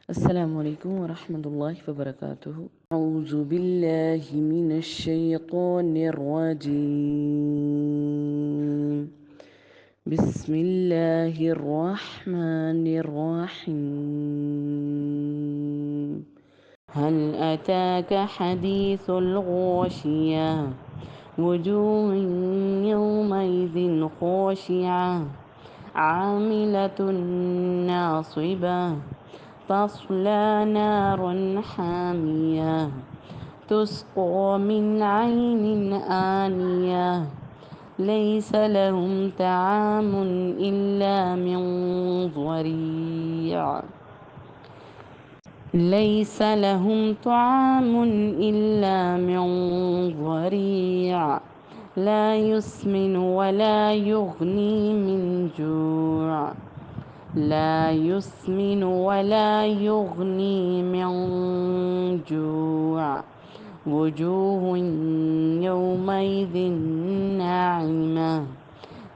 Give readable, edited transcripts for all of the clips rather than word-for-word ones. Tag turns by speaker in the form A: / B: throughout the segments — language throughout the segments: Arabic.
A: السلام عليكم ورحمة الله وبركاته. أعوذ بالله من الشيطان الرجيم. بسم الله الرحمن الرحيم. هل أتاك حديث الغاشية؟ وجوه يومئذ خاشعة عاملة ناصبة تصلى نارا حامية تسقى من عين آنية ليس لهم طعام إلا من ضريع ليس لهم طعام إلا من ضريع لا يسمن ولا يغني من جوع لا يسمن ولا يغني من جوع وجوه يومئذ ناعمة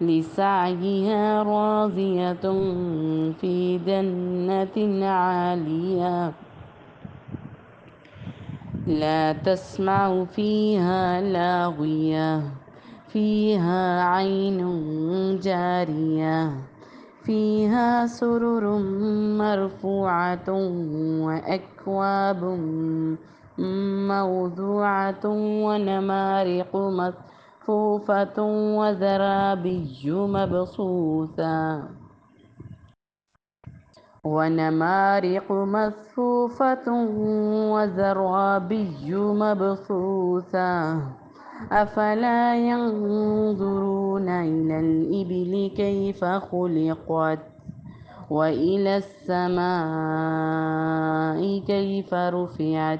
A: لسعيها راضية في جنة عالية لا تسمع فيها لاغية فيها عين جارية فيها سرر مرفوعة وأكواب موضوعة ونمارق مصفوفة وزرابي مبثوثة ونمارق مصفوفة وزرابي مبثوثة أفلا ينظرون إلى الإبل كيف خلقت وإلى السماء كيف رفعت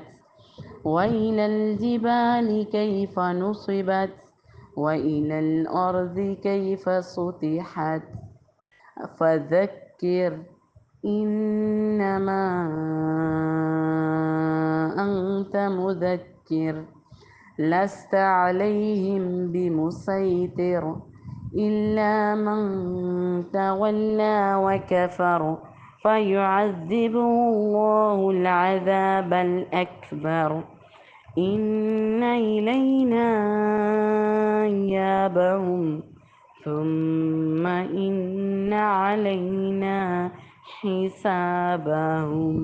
A: وإلى الجبال كيف نصبت وإلى الأرض كيف سطحت فذكر إنما أنت مذكر لست عليهم بمسيطر إلا من تولى وكفر فيعذبه الله العذاب الأكبر إن إلينا إيابهم ثم إن علينا حسابهم.